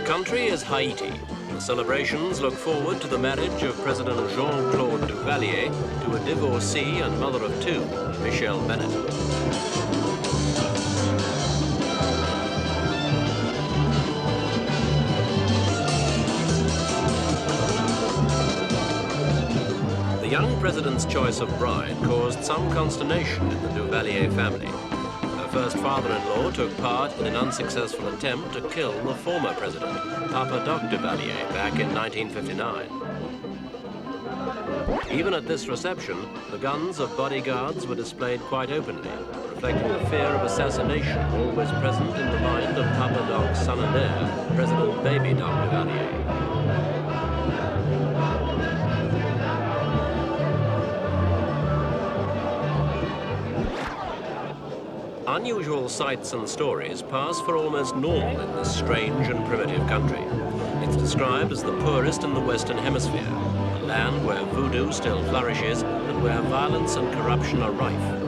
country is Haiti. The celebrations look forward to the marriage of President Jean Claude Duvalier to a divorcee and mother of two, Michelle Bennett. The young president's choice of bride caused some consternation in the Duvalier family. Her first father-in-law took part in an unsuccessful attempt to kill the former president, Papa Doc Duvalier, back in 1959. Even at this reception, the guns of bodyguards were displayed quite openly, reflecting the fear of assassination always present in the mind of Papa Doc's son and heir, President Baby Doc Duvalier. Unusual sights and stories pass for almost normal in this strange and primitive country. It's described as the poorest in the Western Hemisphere, a land where voodoo still flourishes and where violence and corruption are rife.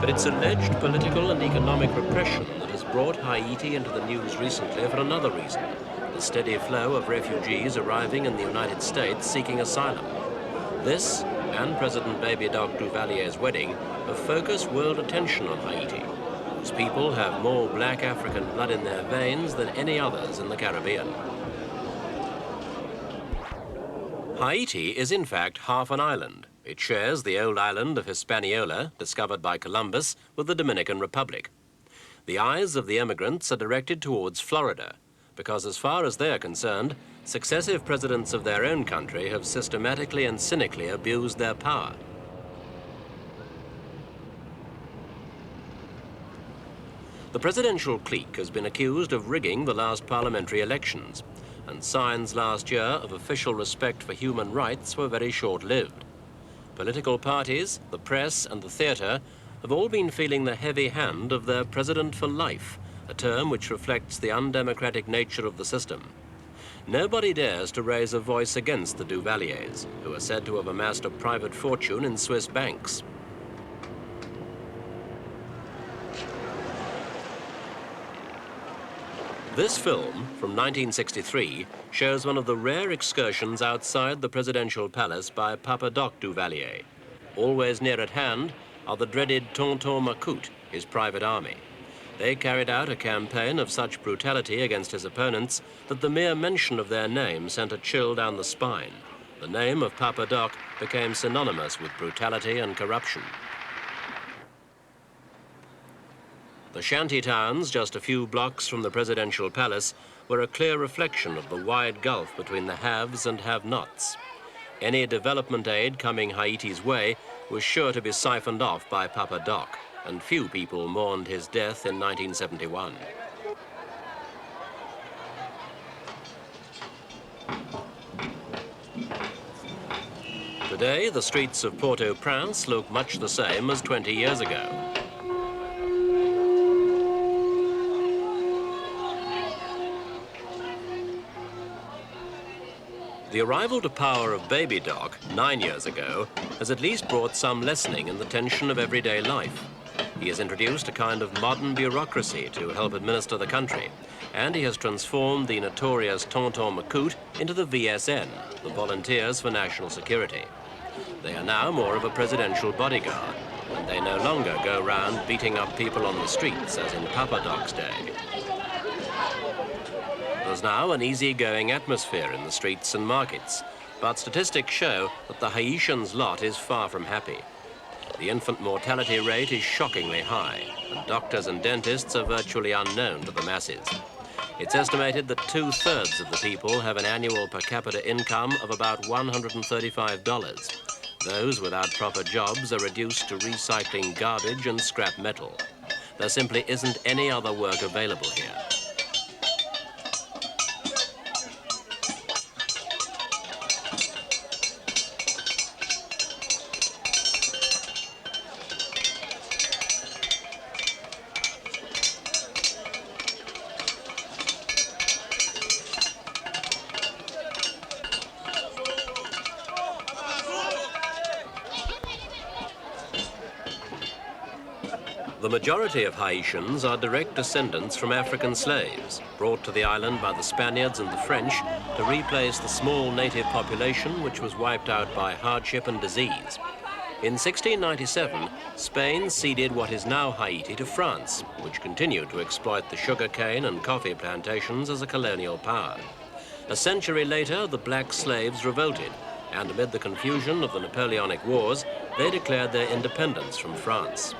But it's alleged political and economic repression that has brought Haiti into the news recently for another reason: the steady flow of refugees arriving in the United States seeking asylum. This, and President Baby Doc Duvalier's wedding, have focused world attention on Haiti, whose people have more black African blood in their veins than any others in the Caribbean. Haiti is in fact half an island. It shares the old island of Hispaniola, discovered by Columbus, with the Dominican Republic. The eyes of the emigrants are directed towards Florida, because as far as they're concerned, successive presidents of their own country have systematically and cynically abused their power. The presidential clique has been accused of rigging the last parliamentary elections, and signs last year of official respect for human rights were very short-lived. Political parties, the press, and the theatre have all been feeling the heavy hand of their president for life, a term which reflects the undemocratic nature of the system. Nobody dares to raise a voice against the Duvaliers, who are said to have amassed a private fortune in Swiss banks. This film, from 1963, shows one of the rare excursions outside the presidential palace by Papa Doc Duvalier. Always near at hand are the dreaded Tonton Macoutes, his private army. They carried out a campaign of such brutality against his opponents that the mere mention of their name sent a chill down the spine. The name of Papa Doc became synonymous with brutality and corruption. The shanty towns, just a few blocks from the presidential palace, were a clear reflection of the wide gulf between the haves and have-nots. Any development aid coming Haiti's way was sure to be siphoned off by Papa Doc, and few people mourned his death in 1971. Today, the streets of Port-au-Prince look much the same as 20 years ago. The arrival to power of Baby Doc 9 years ago has at least brought some lessening in the tension of everyday life. He has introduced a kind of modern bureaucracy to help administer the country, and he has transformed the notorious Tonton Macoutes into the VSN, the Volunteers for National Security. They are now more of a presidential bodyguard, and they no longer go round beating up people on the streets as in Papa Doc's day. There's now an easy-going atmosphere in the streets and markets, but statistics show that the Haitians' lot is far from happy. The infant mortality rate is shockingly high, and doctors and dentists are virtually unknown to the masses. It's estimated that 2/3 of the people have an annual per capita income of about $135. Those without proper jobs are reduced to recycling garbage and scrap metal. There simply isn't any other work available here. The majority of Haitians are direct descendants from African slaves, brought to the island by the Spaniards and the French to replace the small native population which was wiped out by hardship and disease. In 1697, Spain ceded what is now Haiti to France, which continued to exploit the sugarcane and coffee plantations as a colonial power. A century later, the black slaves revolted, and amid the confusion of the Napoleonic Wars, they declared their independence from France.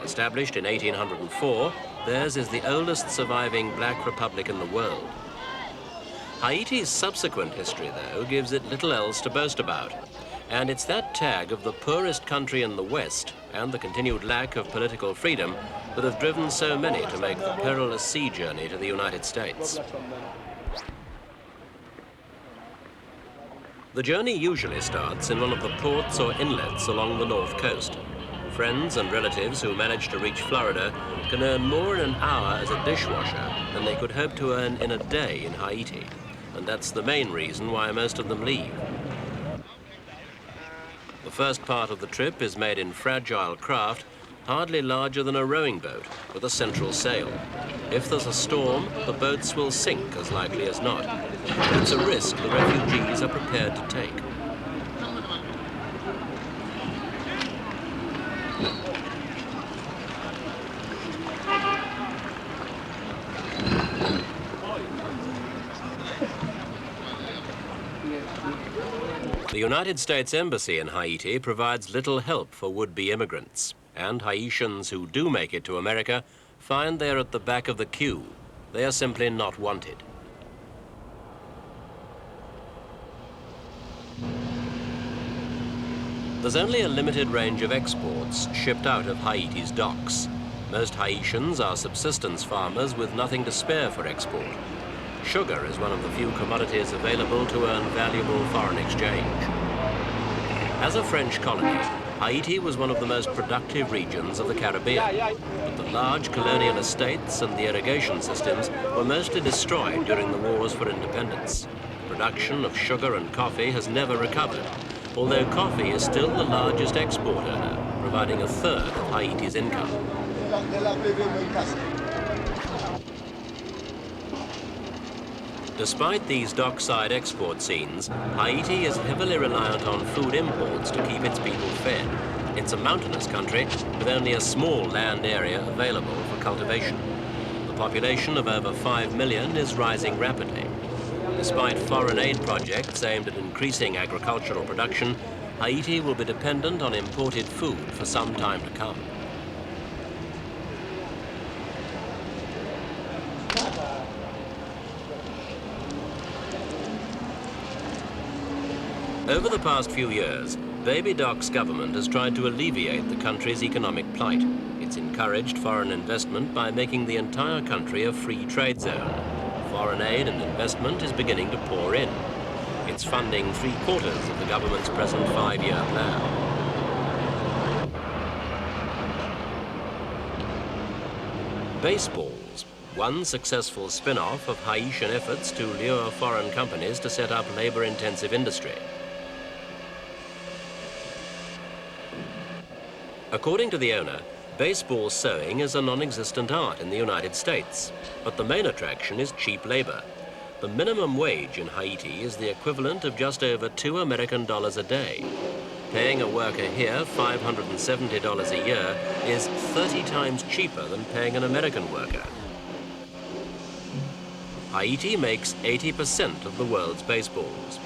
Established in 1804, theirs is the oldest surviving black republic in the world. Haiti's subsequent history, though, gives it little else to boast about. And it's that tag of the poorest country in the West and the continued lack of political freedom that have driven so many to make the perilous sea journey to the United States. The journey usually starts in one of the ports or inlets along the north coast. Friends and relatives who manage to reach Florida can earn more in an hour as a dishwasher than they could hope to earn in a day in Haiti. And that's the main reason why most of them leave. The first part of the trip is made in fragile craft, hardly larger than a rowing boat, with a central sail. If there's a storm, the boats will sink as likely as not. It's a risk the refugees are prepared to take. The United States Embassy in Haiti provides little help for would-be immigrants, and Haitians who do make it to America find they're at the back of the queue. They are simply not wanted. There's only a limited range of exports shipped out of Haiti's docks. Most Haitians are subsistence farmers with nothing to spare for export. Sugar is one of the few commodities available to earn valuable foreign exchange. As a French colony, Haiti was one of the most productive regions of the Caribbean, but the large colonial estates and the irrigation systems were mostly destroyed during the wars for independence. Production of sugar and coffee has never recovered, although coffee is still the largest export earner, providing a third of Haiti's income. Despite these dockside export scenes, Haiti is heavily reliant on food imports to keep its people fed. It's a mountainous country with only a small land area available for cultivation. The population of over 5 million is rising rapidly. Despite foreign aid projects aimed at increasing agricultural production, Haiti will be dependent on imported food for some time to come. Over the past few years, Baby Doc's government has tried to alleviate the country's economic plight. It's encouraged foreign investment by making the entire country a free trade zone. Foreign aid and investment is beginning to pour in. It's funding 3/4 of the government's present 5-year plan. Baseballs, one successful spin-off of Haitian efforts to lure foreign companies to set up labor-intensive industry. According to the owner, baseball sewing is a non-existent art in the United States, but the main attraction is cheap labor. The minimum wage in Haiti is the equivalent of just over $2 American a day. Paying a worker here $570 a year is 30 times cheaper than paying an American worker. Haiti makes 80% of the world's baseballs.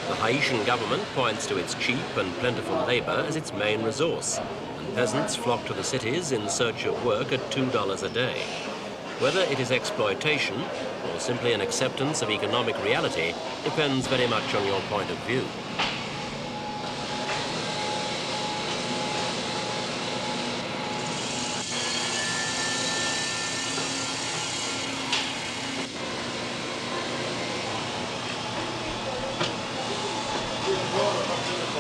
The Haitian government points to its cheap and plentiful labor as its main resource, and peasants flock to the cities in search of work at $2 a day. Whether it is exploitation or simply an acceptance of economic reality depends very much on your point of view.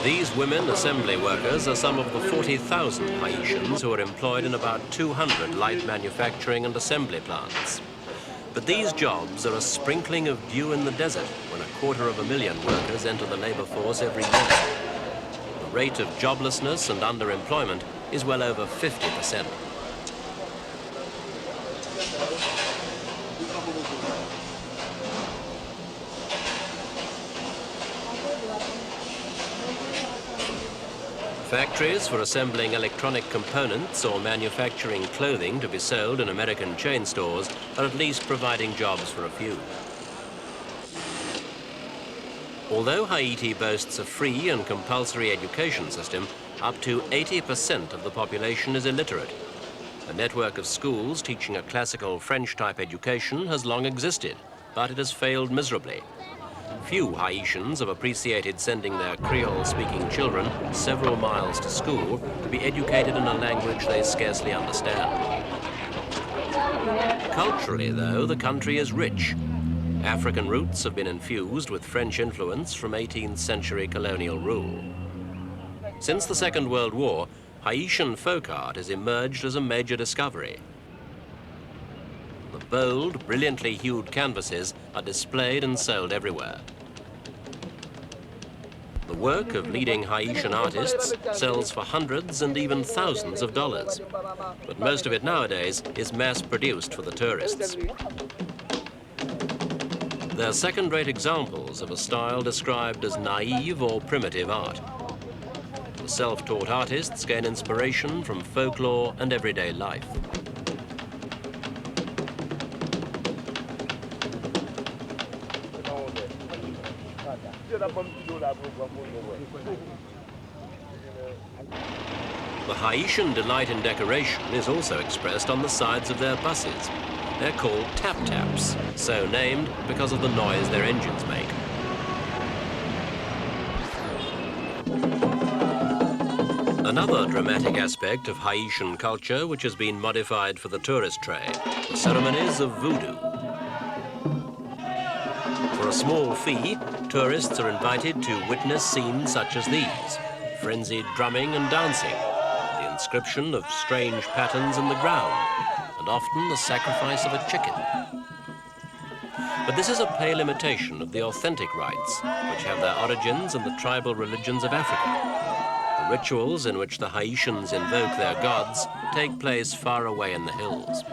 These women assembly workers are some of the 40,000 Haitians who are employed in about 200 light manufacturing and assembly plants. But these jobs are a sprinkling of dew in the desert when 250,000 workers enter the labor force every year. The the rate of joblessness and underemployment is well over 50%. Factories for assembling electronic components or manufacturing clothing to be sold in American chain stores are at least providing jobs for a few. Although Haiti boasts a free and compulsory education system, up to 80% of the population is illiterate. A network of schools teaching a classical French-type education has long existed, but it has failed miserably. Few Haitians have appreciated sending their Creole-speaking children several miles to school to be educated in a language they scarcely understand. Culturally, though, the country is rich. African roots have been infused with French influence from 18th century colonial rule. Since the Second World War, Haitian folk art has emerged as a major discovery. The bold, brilliantly hued canvases are displayed and sold everywhere. The work of leading Haitian artists sells for hundreds and even thousands of dollars. But most of it nowadays is mass-produced for the tourists. They're second-rate examples of a style described as naive or primitive art. The self-taught artists gain inspiration from folklore and everyday life. The Haitian delight in decoration is also expressed on the sides of their buses. They're called tap-taps, so named because of the noise their engines make. Another dramatic aspect of Haitian culture which has been modified for the tourist trade, the ceremonies of voodoo. For a small fee, tourists are invited to witness scenes such as these: frenzied drumming and dancing, the inscription of strange patterns in the ground, and often the sacrifice of a chicken. But this is a pale imitation of the authentic rites, which have their origins in the tribal religions of Africa. The rituals in which the Haitians invoke their gods take place far away in the hills.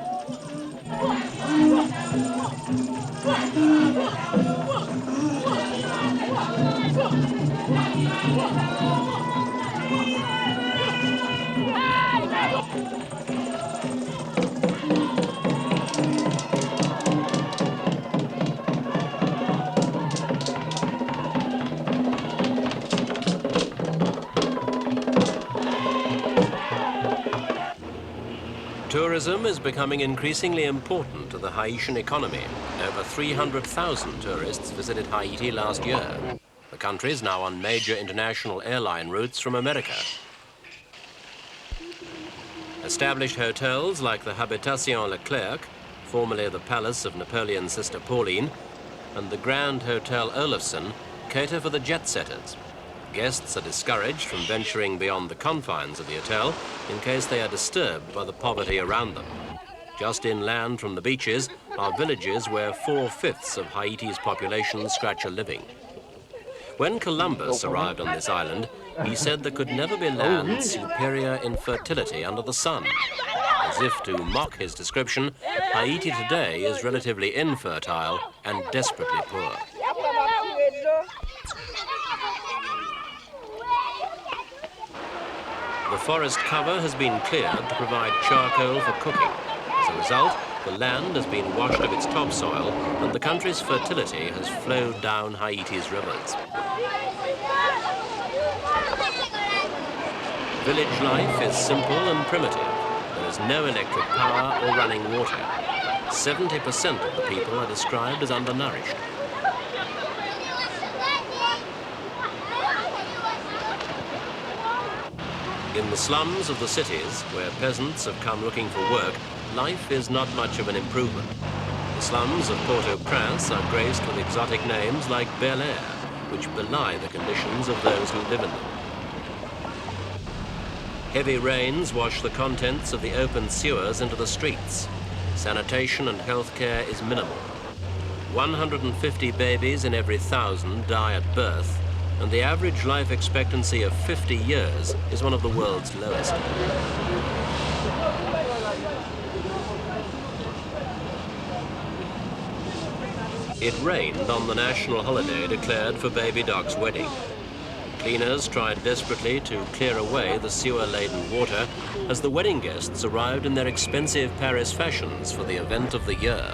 Tourism is becoming increasingly important to the Haitian economy. Over 300,000 tourists visited Haiti last year. The country is now on major international airline routes from America. Established hotels like the Habitation Leclerc, formerly the palace of Napoleon's sister Pauline, and the Grand Hotel Olofsen cater for the jet-setters. Guests are discouraged from venturing beyond the confines of the hotel in case they are disturbed by the poverty around them. Just inland from the beaches are villages where 4/5 of Haiti's population scratch a living. When Columbus arrived on this island, he said there could never be land superior in fertility under the sun. As if to mock his description, Haiti today is relatively infertile and desperately poor. The forest cover has been cleared to provide charcoal for cooking. As a result, the land has been washed of its topsoil and the country's fertility has flowed down Haiti's rivers. Village life is simple and primitive. There is no electric power or running water. 70% of the people are described as undernourished. In the slums of the cities, where peasants have come looking for work, life is not much of an improvement. The slums of Port-au-Prince are graced with exotic names like Bel Air, which belie the conditions of those who live in them. Heavy rains wash the contents of the open sewers into the streets. Sanitation and health care is minimal. 150 babies in every 1,000 die at birth, and the average life expectancy of 50 years is one of the world's lowest. It rained on the national holiday declared for Baby Doc's wedding. Cleaners tried desperately to clear away the sewer-laden water as the wedding guests arrived in their expensive Paris fashions for the event of the year.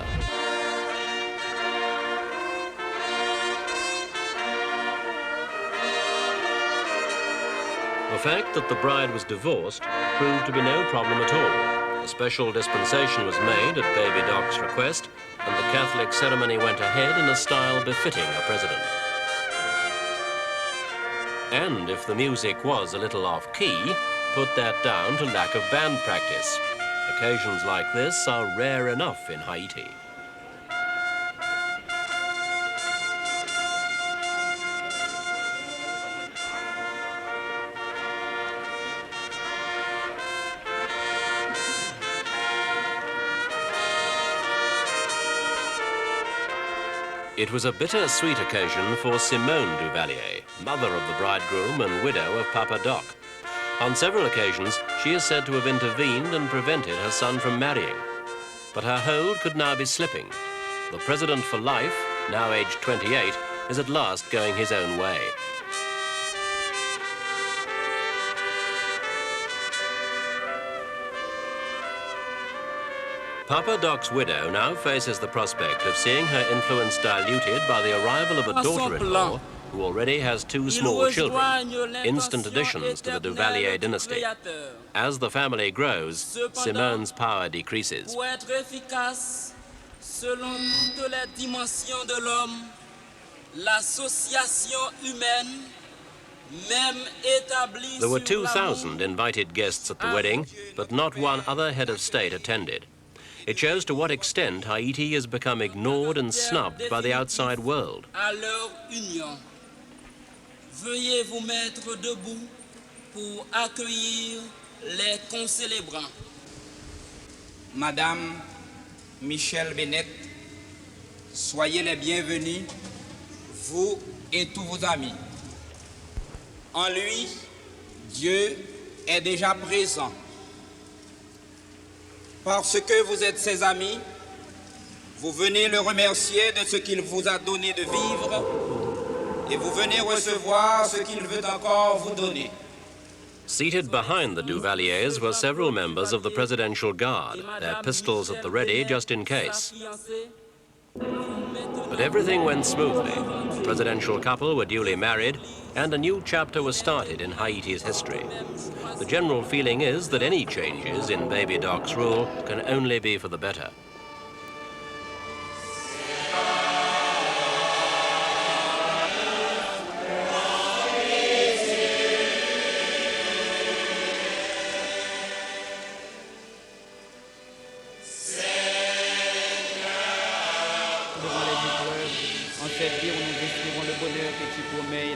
The fact that the bride was divorced proved to be no problem at all. A special dispensation was made at Baby Doc's request, and the Catholic ceremony went ahead in a style befitting a president. And if the music was a little off-key, put that down to lack of band practice. Occasions like this are rare enough in Haiti. It was a bittersweet occasion for Simone Duvalier, mother of the bridegroom and widow of Papa Doc. On several occasions, she is said to have intervened and prevented her son from marrying. But her hold could now be slipping. The president for life, now aged 28, is at last going his own way. Papa Doc's widow now faces the prospect of seeing her influence diluted by the arrival of a daughter-in-law who already has two small children, instant additions to the Duvalier dynasty. As the family grows, Simone's power decreases. There were 2,000 invited guests at the wedding, but not one other head of state attended. It shows to what extent Haiti has become ignored and snubbed by the outside world. Veuillez vous mettre debout pour accueillir les concélébrants. Madame Michel Bennett, soyez les bienvenus, vous et tous vos amis. En lui, Dieu est déjà présent. Parce que vous êtes ses amis, vous venez le remercier de ce qu'il vous a donné de vivre et vous venez recevoir ce qu'il veut encore vous donner. Seated behind the Duvaliers were several members of the Presidential Guard, their pistols at the ready just in case. But everything went smoothly. The presidential couple were duly married, and a new chapter was started in Haiti's history. The general feeling is that any changes in Baby Doc's rule can only be for the better.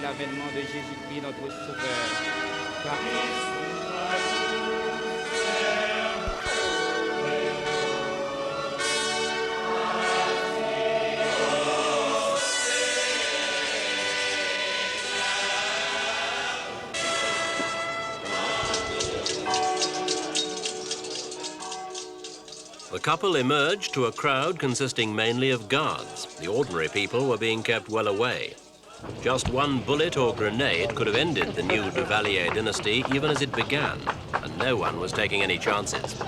L'avènement de Jésus-Christ, notre Sauveur. The couple emerged to a crowd consisting mainly of guards. The ordinary people were being kept well away. Just one bullet or grenade could have ended the new Duvalier dynasty even as it began, and no one was taking any chances.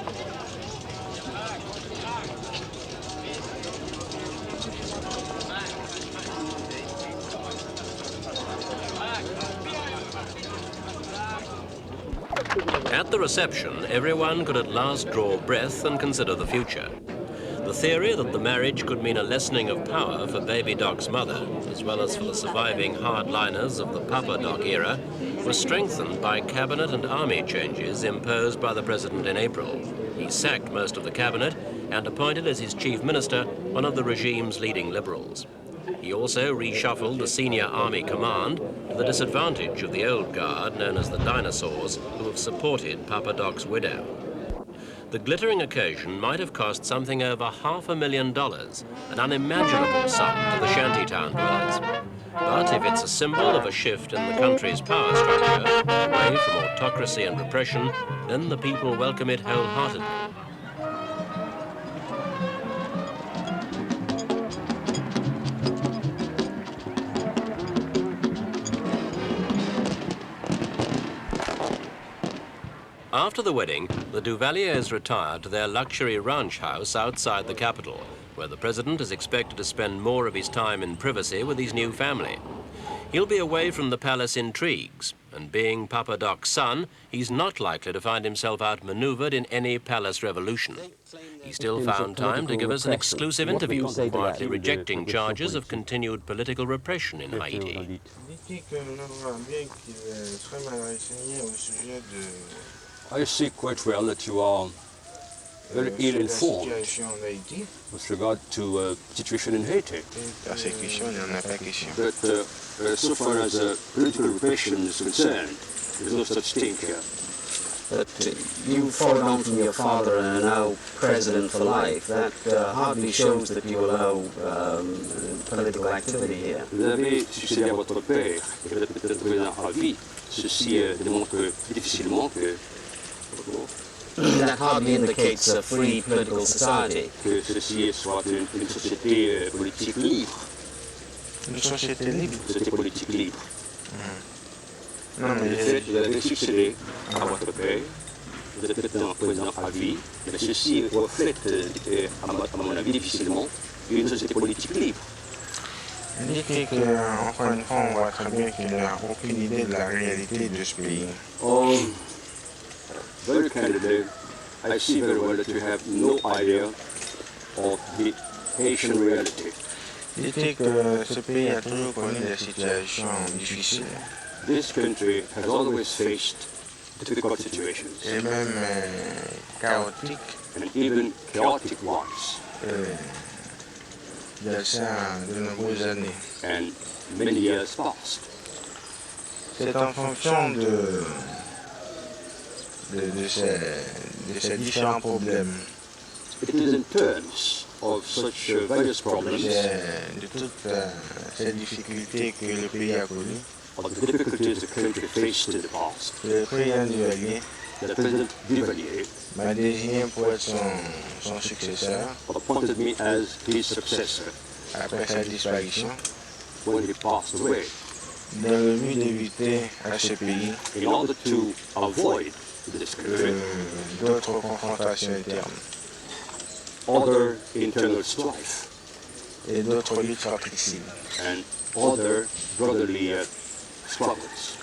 At the reception, everyone could at last draw breath and consider the future. The theory that the marriage could mean a lessening of power for Baby Doc's mother, as well as for the surviving hardliners of the Papa Doc era, was strengthened by cabinet and army changes imposed by the president in April. He sacked most of the cabinet and appointed as his chief minister one of the regime's leading liberals. He also reshuffled the senior army command to the disadvantage of the old guard known as the dinosaurs who have supported Papa Doc's widow. The glittering occasion might have cost something over $500,000, an unimaginable sum to the shantytown dwellers. But if it's a symbol of a shift in the country's power structure, away from autocracy and repression, then the people welcome it wholeheartedly. After the wedding, the Duvaliers retired to their luxury ranch house outside the capital, where the president is expected to spend more of his time in privacy with his new family. He'll be away from the palace intrigues, and being Papa Doc's son, he's not likely to find himself outmaneuvered in any palace revolution. He still found time to give us an exclusive interview, quietly rejecting charges of continued political repression in Haiti. I see quite well that you are very ill-informed with regard to situation in Haiti. But so far as political repression is concerned, there's no such thing here. But you followed on from your father and are now president for life. That hardly shows that you allow political activity here. Vous avez succédé à votre père, et vous êtes peut-être président à vie. Ceci démontre difficilement que that hardly indicates a free political society. que ceci soit une société politique libre. Une société libre. Une société politique libre. Non, En mais effet, vous avez succédé à votre père, vous êtes maintenant président à vie, mais ceci reflète, à mon avis, difficilement, une société politique libre. indiquer que, encore une fois, on voit très bien qu'il n'a aucune idée de la réalité de ce pays. Oh, very candidly, I see very well that you have no idea of the Haitian reality. Indiquer que ce pays a toujours connu des situations difficiles This country has always faced difficult situations, et même chaotiques and even chaotic ones, de ça de nombreuses années. and many years passed. C'est en fonction de ces différents problèmes, It is in terms of such various problems, de toutes ces difficultés que le pays a connues, of the difficulties the country faced in the past, que le président Duvalier that President Duvalier m'a désigné pour être son successeur appointed me as his successor après sa disparition, when he passed away, dans le but d'éviter à ce pays in order to avoid this country d'autres confrontations internes other internal strife et d'autres luttes fratricides. and other brotherly struggles.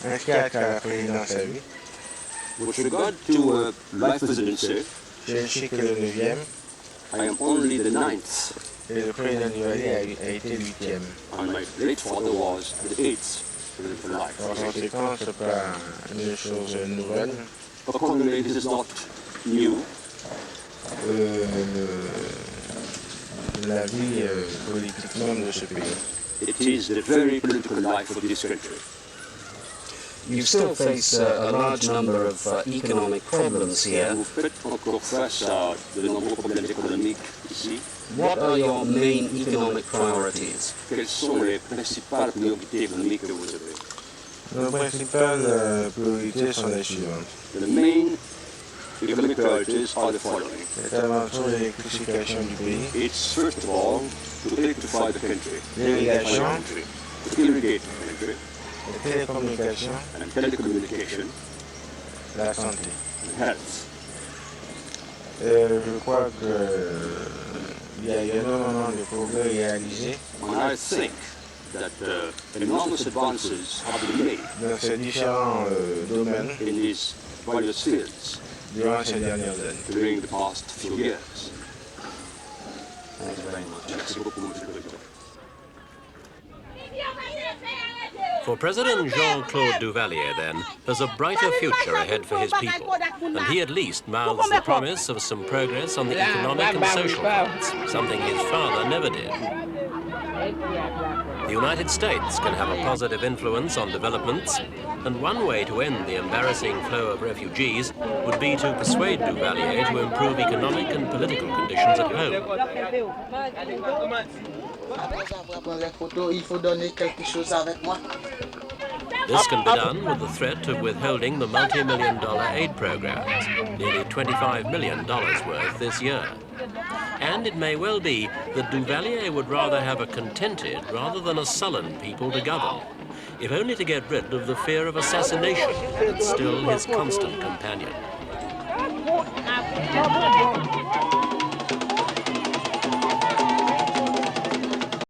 Ainsi qu'à la présidence à vie, With regard to life presidency, je ne suis que le 9e I am only the 9th, et le président Duvalier a été 8e. and my late father was the 8th president for life. En conséquence, ce n'est pas une chose nouvelle. Accordingly, this is not new. La vie politique même de ce pays. It is the very political life of this country. You still face a large number of economic problems here. Vous faites encore face à de nombreux problèmes économiques ici. What are your main economic priorities? Quelles sont les principales priorités économiques que vous avez? Nos principales priorités sont les suivantes. The main economic priorities are the following. C'est avant tout l'électrification du pays, It's first of all to electrify the country, l'irrigation, to irrigate the country, les télécommunications, and telecommunication la santé. and health. Je crois qu'il y a énormément de progrès réalisés And I think that enormous advances have been made dans ces différents domaines in these various fields durant ces dernières années. during the past few years. Thank you very much. Merci beaucoup, Monsieur le Président. For President Jean Claude Duvalier, then, there's a brighter future ahead for his people, and he at least mouths the promise of some progress on the economic and social fronts, something his father never did. The United States can have a positive influence on developments, and one way to end the embarrassing flow of refugees would be to persuade Duvalier to improve economic and political conditions at home. This can be done with the threat of withholding the multi-million-dollar aid programs, nearly $25 million worth this year. And it may well be that Duvalier would rather have a contented rather than a sullen people to govern, if only to get rid of the fear of assassination that's still his constant companion.